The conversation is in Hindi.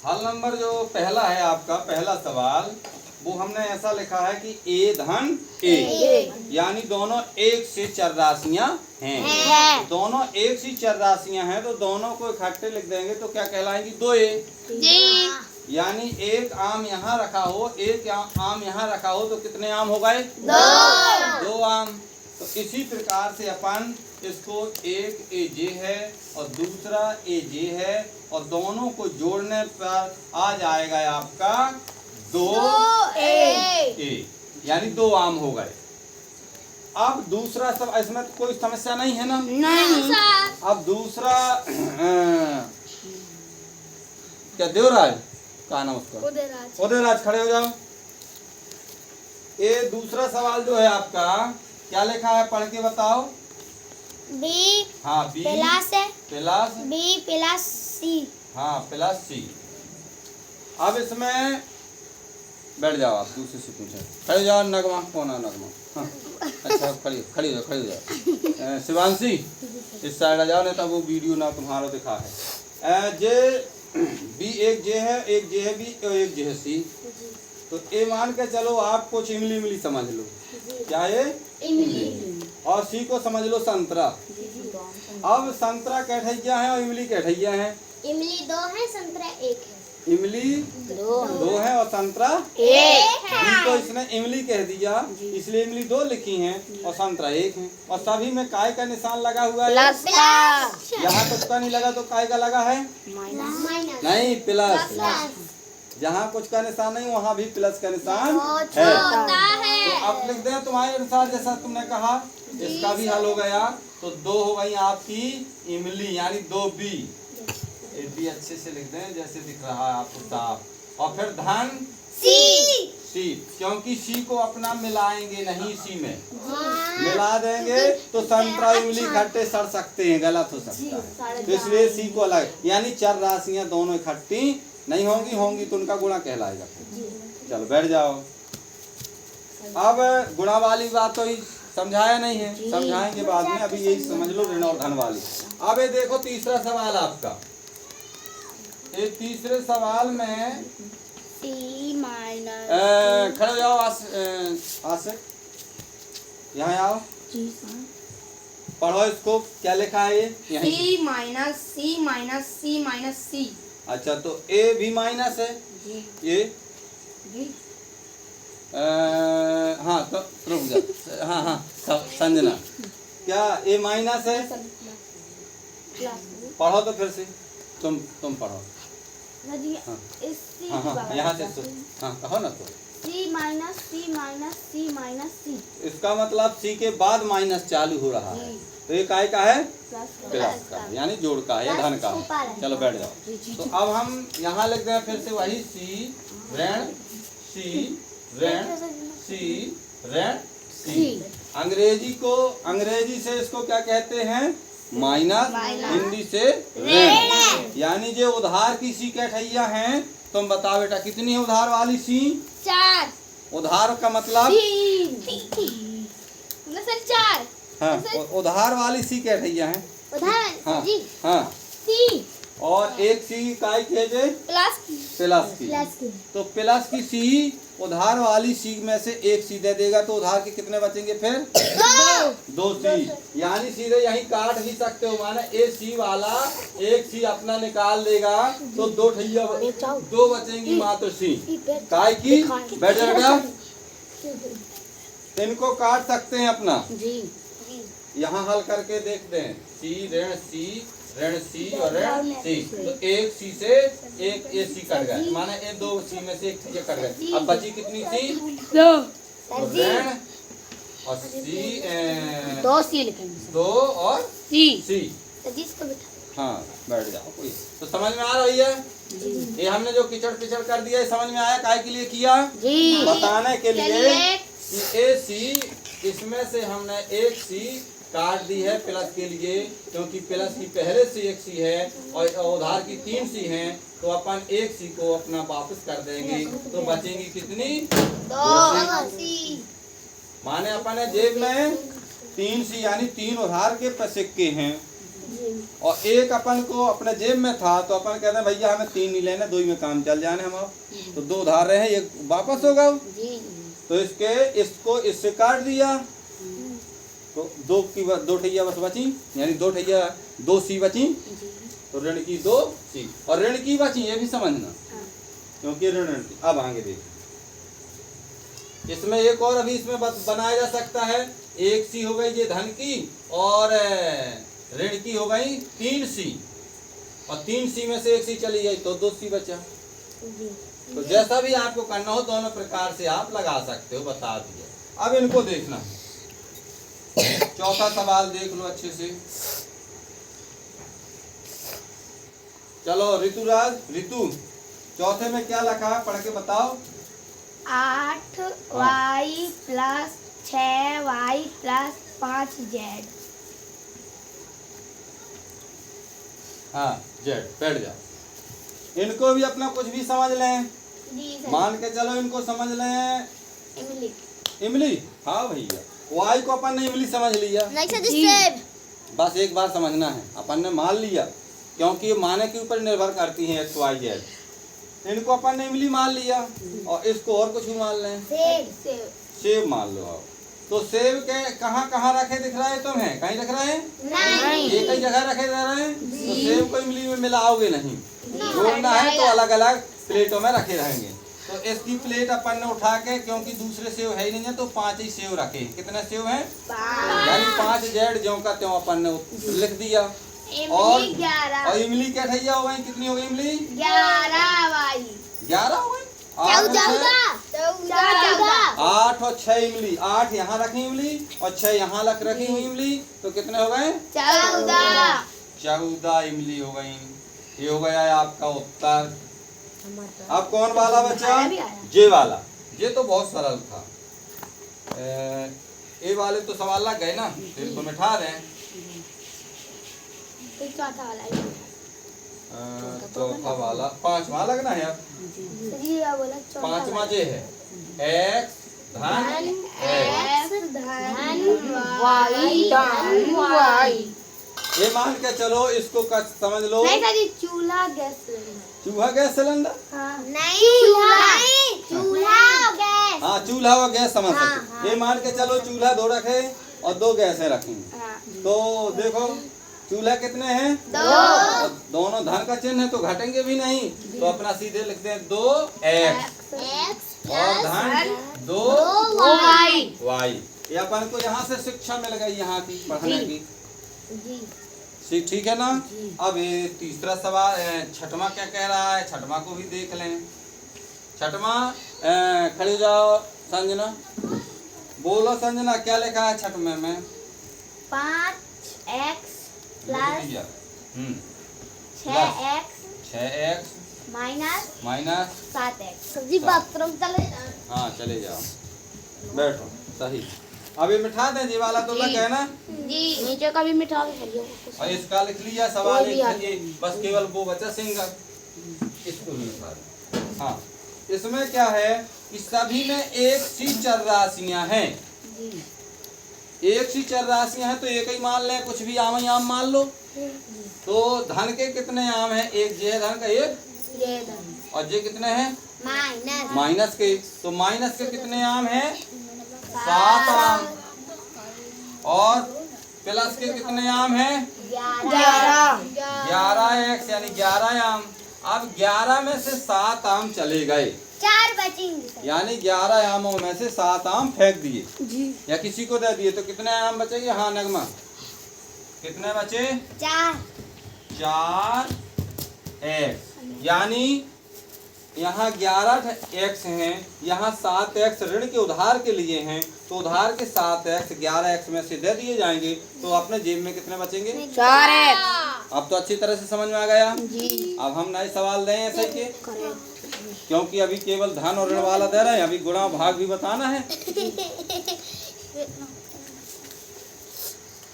हल नंबर जो पहला है आपका पहला सवाल, वो हमने ऐसा लिखा है कि ए धन ए, यानी दोनों एक से चर राशियां हैं। दोनों एक सी चर राशियां हैं तो दोनों को इकट्ठे लिख देंगे तो क्या कहलाएंगी? 2a। यानी एक आम यहाँ रखा हो, एक आम यहाँ रखा हो तो कितने आम हो गए? 2 आम। तो इसी प्रकार से अपन इसको एक ए जे है और दूसरा ए जे है और दोनों को जोड़ने पर आ जाएगा आपका 2a, यानी 2 आम हो गए। अब दूसरा सब, इसमें तो कोई समस्या नहीं है ना? नहीं। अब दूसरा क्या देवराज का नाम उसका? उदयराज, खड़े हो जाओ। ये दूसरा सवाल जो है आपका क्या लिखा है, पढ़ के बताओ। बी, हाँ बी प्लस बी प्लस सी। हाँ प्लस सी। अब इसमें बैठ जाओ, आप दूसरे से पूछे। खड़े हो जाओ। नगमा कौन है? नगमा, हाँ अच्छा खड़ी हो जाओ। शिवांशी इस साइड आ जाओ, नहीं तो वो वीडियो ना तुम्हारा दिखा है। जे बी एक जे है, एक जे है बी और एक जे है सी। तो ए मान के चलो आप कुछ इमली समझ लो। क्या है? इमली। और सी को समझ लो संतरा। अब संतरा कैठैया है और इमली कैठैया है। इमली 2 है, संतरा 1 है। इमली 2 है और संतरा 1 है। तो इसने इमली कह दिया, इसलिए इमली 2 लिखी है और संतरा 1 है। और सभी में काय का निशान लगा हुआ है। यहाँ कुछ का नहीं लगा तो काय का लगा है? माइनस। नहीं, प्लस। जहाँ कुछ का निशान नहीं वहाँ भी प्लस का निशान है। तो अब लिख दें तुम्हारे अनुसार, जैसा तुमने कहा। इसका भी हल हो गया। तो 2 हो गई आपकी इमली, यानी 2b। ये भी अच्छे से लिख दें जैसे दिख रहा है आपको साफ। और फिर धन सी, क्योंकि सी को अपना मिलाएंगे नहीं, सी में मिला देंगे तो संतरा इमली इकट्ठे सड़ सकते हैं, गलत हो सकता है। तो इसलिए सी को अलग, यानी चर राशियां दोनों इकट्ठी नहीं होंगी तो उनका गुणा कहलाएगा। चलो बैठ जाओ। अब गुणा वाली बात तो समझाया नहीं है, समझाएंगे बाद में। अभी यही समझ लो ऋण और धन वाली। अब ये देखो तीसरा सवाल आपका। ये तीसरे सवाल में सी माइनस, खड़े हो जाओ। आशिक यहाँ आओ, पढ़ो इसको। क्या लिखा है ये? सी माइनस सी माइनस सी माइनस सी। अच्छा, तो ए भी माइनस है ये जी। हाँ तो रुक जा। हाँ संजना, क्या ए माइनस है? पढ़ो तो फिर से तुम पढ़ो। हाँ यहाँ से हाँ कहो ना। तो सी माइनस सी माइनस सी माइनस सी। इसका मतलब सी के बाद माइनस चालू हो रहा है। तो ये काय का है? प्लस का, यानी जोड़ का है या धन का है। चलो बैठ जाओ। तो अब हम यहाँ लिख दें फिर से वही सी ऋण सी। अंग्रेजी से इसको क्या कहते हैं? माइनस। हिंदी से ऋण। यानी जो उधार की सी कैठैया हैं, तुम बताओ बेटा कितनी है उधार वाली सी? 4। उधार का मतलब 4। हाँ, उधार वाली सी कैठैया है। उधार जी। हाँ सी। और एक सी काय के जे? प्लस की। तो प्लस की सी उधार वाली सी में से एक सी दे देगा तो उधार के कितने बचेंगे फिर? 2 सी। यानी सीधे यही काट भी सकते हो। माना ए सी वाला एक सी अपना निकाल देगा तो 2 बचेंगी मात्र सी काय की। बैठ जाएगा। इनको काट सकते हैं अपना जी। यहाँ हल करके देखते हैं। सी ऋण सी और ऋण सी। तो एक सी से एक ए सी कट गए, माना ये 2 सी में से एक सी कट गए। अब बची कितनी सी? 2। तो ऋण और सी 2 सी लिखेंगे। 2 और सी। हाँ बैठ जाओ। कोई तो समझ में आ रही है? ये हमने जो किचड़ पिचड़ कर दिया समझ में आया? काय के लिए किया? बताने के लिए कि ए सी, इसमें से हमने एक सी काट दी है प्लस के लिए, क्योंकि प्लस की पहले से एक सी है और उधार की 3 सी हैं। तो अपन एक सी को अपना वापस कर देंगे तो बचेंगी कितनी? 2 सी। माने अपन जेब में 3 सी यानी 3 उधार के सिक्के हैं। और एक अपन को अपने जेब में था, तो अपन कहते हैं भैया हमें 3 नहीं लेना, 2 ही में काम चल जाने हम। तो 2 उधार रहे हैं, एक वापस होगा। तो इसको इससे काट दिया, तो 2 ठैया बस बची, यानी 2 ठैया 2 सी बची, तो ऋण की 2 सी और ऋण की बची, ये भी समझना, क्योंकि ऋण की। अब आगे देख, इसमें एक और अभी इसमें बनाया जा सकता है। 1 सी हो गई ये धन की, और ऋण की हो गई 3 सी, और 3 सी में से 1 सी चली गई तो 2 सी बचा। तो जैसा भी आपको करना हो दोनों प्रकार से आप लगा सकते हो, बता दिया। अब इनको देखना, चौथा सवाल देख लो अच्छे से। चलो ऋतुराज, ऋतु चौथे में क्या लिखा है, पढ़ के बताओ। 8y plus 6y plus 5z। हाँ जेड, बैठ जाओ। इनको भी अपना कुछ भी समझ लें, मान के चलो इनको समझ लें इमली। हाँ भैया, वाई को अपन ने इमली समझ लिया, बस एक बार समझना है, अपन ने मान लिया, क्योंकि ये माने के ऊपर निर्भर करती है एक्स वाई जेड। इनको अपन ने इमली मान लिया, और इसको और कुछ भी मान लें, सेब मान लो। आओ, तो सेब के कहाँ कहाँ रखे दिख रहा है तुम्हें, कहीं रख रहे हैं? नहीं। एक ही जगह रखे जा रहे हैं, तो सेब को इमली में मिलाओगे नहीं, जोड़ना है तो अलग अलग प्लेटों में रखे रहेंगे। तो इसकी प्लेट अपन ने उठा के, क्योंकि दूसरे सेव है ही नहीं है, तो 5 ही सेव रखे। कितने सेव हैं? 5, यानी 5 जेड ज्यों का त्यों अपन ने लिख दिया। और 11 और इमली क्या ठैया हो गई, कितनी हो गई इमली? 11y 11 हो गई। 14 8 और 6 इमली, 8 यहाँ रखी इमली और 6 यहाँ रखी हुई इमली, तो कितने हो गए? 14 इमली हो गई। ये हो गया है आपका उत्तर। अब कौन वाला बचा? जे वाला। ये तो बहुत सरल था। ए वाले तो सवाल लग गए ना, फिर तो मिठा रहे हैं। चौथा वाला, 5वां लगना है अब। 5वां जे है एक्स धन y। ये मान के चलो, इसको समझ लो। चूल्हा गैस सिलेंडर। चूहा गैस सिलेंडर? चूल्हा गैस। हाँ, चूल्हा और गैस समझ सकते। ये मान के चलो चूल्हा 2 रखे और 2 गैसें रखी। तो देखो चूल्हा कितने हैं? 2। दोनों धन का चिन्ह है तो घटेंगे भी नहीं, तो अपना सीधे लिखते हैं 2x और धन 2y। ये अपन को यहाँ से शिक्षा मिल गई, यहाँ की पढ़ने की। ठीक है ना। अब ये तीसरा सवाल, छठवां क्या कह रहा है, छठवां को भी देख लें। छठवां, खड़े हो जाओ संजना, बोलो संजना क्या लिखा है छठवें में? 5x plus 6x minus 7x। सब्जी बाथरूम चले। हाँ चले जाओ, बैठो। सही। अभी मिठा दें, जी वाला तो लग गया ना जी, नीचे का भी मिठा के। और इसका लिख लिया सवाल, बस केवल वो बचा सिंगल, इसको भी मिठा दें। हाँ, इसमें क्या है कि सभी में एक सी चर राशियां हैं। एक सी चर राशियां हैं तो एक ही मान लें, कुछ भी आम ही आम मान लो। तो धन के कितने आम हैं? एक जे धन का एक, और जे कितने हैं? माइनस के। तो माइनस के कितने आम हैं? 7 आम। और प्लस के कितने आम हैं? 11x, यानी 11 आम। अब 11 में से 7 आम चले गए, 4 बचेंगे, यानी 11 आमों में से 7 आम फेंक दिए या किसी को दे दिए, तो कितने आम बचेंगे? हाँ नगमा, कितने बचे? 4x, यानी यहाँ 11x हैं, यहाँ 7x ऋण के उधार के लिए हैं, तो उधार के 7x 11x में से दे दिए जाएंगे, तो अपने जेब में कितने बचेंगे? 4x। अब तो अच्छी तरह से समझ में आ गया जी। अब हम नए सवाल दें ऐसे के, क्योंकि अभी केवल धन और ऋण वाला दे रहे हैं, अभी गुणा भाग भी बताना है।